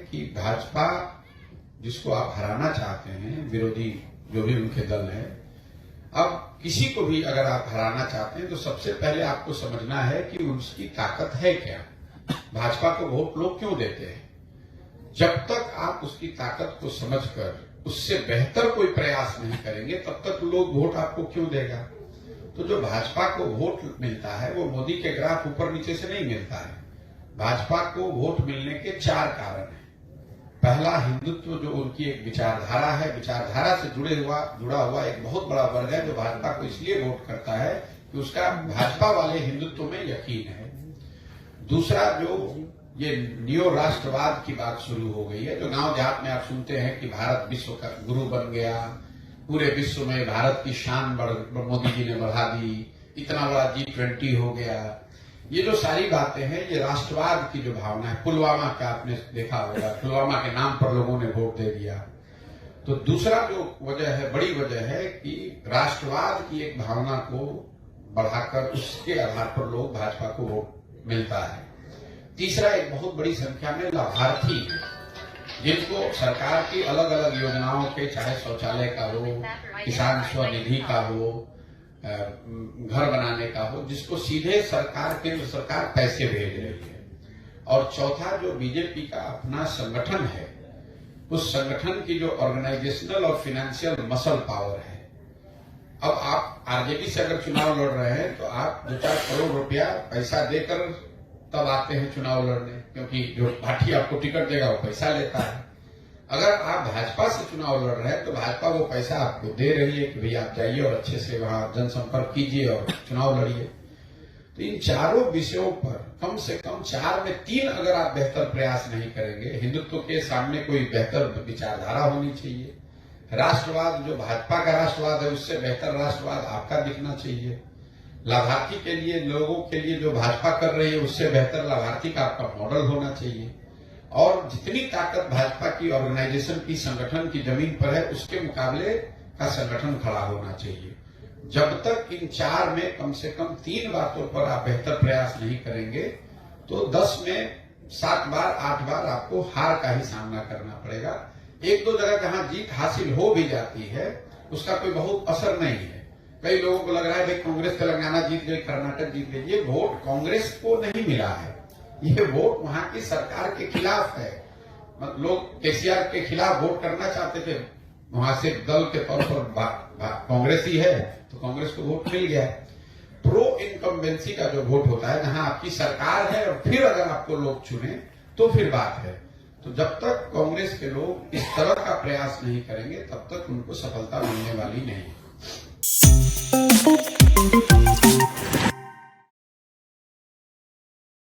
कि भाजपा जिसको आप हराना चाहते हैं, विरोधी जो भी उनके दल है, अब किसी को भी अगर आप हराना चाहते हैं तो सबसे पहले आपको समझना है कि उसकी ताकत है क्या। भाजपा को वोट लोग क्यों देते हैं? जब तक आप उसकी ताकत को समझकर उससे बेहतर कोई प्रयास नहीं करेंगे तब तक लोग वोट आपको क्यों देगा। तो जो भाजपा को वोट मिलता है वो मोदी के ग्राफ ऊपर नीचे से नहीं मिलता है। भाजपा को वोट मिलने के 4 कारण हैं। पहला, हिंदुत्व जो उनकी एक विचारधारा है, विचारधारा से जुड़ा हुआ एक बहुत बड़ा वर्ग है जो भाजपा को इसलिए वोट करता है कि उसका भाजपा वाले हिंदुत्व में यकीन है। दूसरा, जो ये नियो राष्ट्रवाद की बात शुरू हो गई है, जो गांव देहात में आप सुनते हैं कि भारत विश्व का गुरु बन गया, पूरे विश्व में भारत की शान मोदी जी ने बढ़ा दी, इतना बड़ा G20 हो गया। ये जो सारी बातें हैं ये राष्ट्रवाद की जो भावना है। पुलवामा का आपने देखा होगा, पुलवामा के नाम पर लोगों ने वोट दे दिया। तो दूसरा जो वजह है, बड़ी वजह है कि राष्ट्रवाद की एक भावना को बढ़ाकर उसके आधार पर लोग भाजपा को वोट मिलता है। तीसरा, एक बहुत बड़ी संख्या में लाभार्थी हैं जिनको सरकार की अलग अलग योजनाओं के, चाहे शौचालय का हो, किसान स्वनिधि का हो, घर बनाने का हो, जिसको सीधे सरकार, केंद्र सरकार पैसे भेज रही है। और चौथा, जो बीजेपी का अपना संगठन है, उस संगठन की जो ऑर्गेनाइजेशनल और फाइनेंशियल मसल पावर है। अब आप आरजेडी से अगर चुनाव लड़ रहे हैं तो आप 2-4 करोड़ रुपया पैसा देकर तब आते हैं चुनाव लड़ने, क्योंकि जो पार्टी आपको टिकट देगा वो पैसा लेता है। अगर आप भाजपा से चुनाव लड़ रहे हैं तो भाजपा वो पैसा आपको दे रही है कि भैया आप जाइए और अच्छे से वहां जनसंपर्क कीजिए और चुनाव लड़िए। तो इन चारों विषयों पर कम से कम 4 में 3 अगर आप बेहतर प्रयास नहीं करेंगे, हिंदुत्व के सामने कोई बेहतर विचारधारा होनी चाहिए, राष्ट्रवाद जो भाजपा का राष्ट्रवाद है उससे बेहतर राष्ट्रवाद आपका दिखना चाहिए, लाभार्थी के लिए, लोगों के लिए जो भाजपा कर रही है उससे बेहतर लाभार्थी का आपका मॉडल होना चाहिए, और जितनी ताकत भाजपा की ऑर्गेनाइजेशन की, संगठन की जमीन पर है उसके मुकाबले का संगठन खड़ा होना चाहिए। जब तक इन 4 में कम से कम 3 बातों पर आप बेहतर प्रयास नहीं करेंगे तो 10 में 7 बार 8 बार आपको हार का ही सामना करना पड़ेगा। 1-2 जगह जहां जीत हासिल हो भी जाती है उसका कोई बहुत असर नहीं है। कई लोगों को लग रहा है भाई कांग्रेस तेलंगाना जीत गई, कर्नाटक जीत गई। ये वोट कांग्रेस को नहीं मिला है, ये वोट वहां की सरकार के खिलाफ है। लोग केसीआर के खिलाफ वोट करना चाहते थे, वहां से दल के तौर पर कांग्रेस ही है तो कांग्रेस को वोट मिल गया। प्रो इनकम्बेंसी का जो वोट होता है, जहां आपकी सरकार है और फिर अगर आपको लोग चुने तो फिर बात है। तो जब तक कांग्रेस के लोग इस तरह का प्रयास नहीं करेंगे तब तक उनको सफलता मिलने वाली नहीं।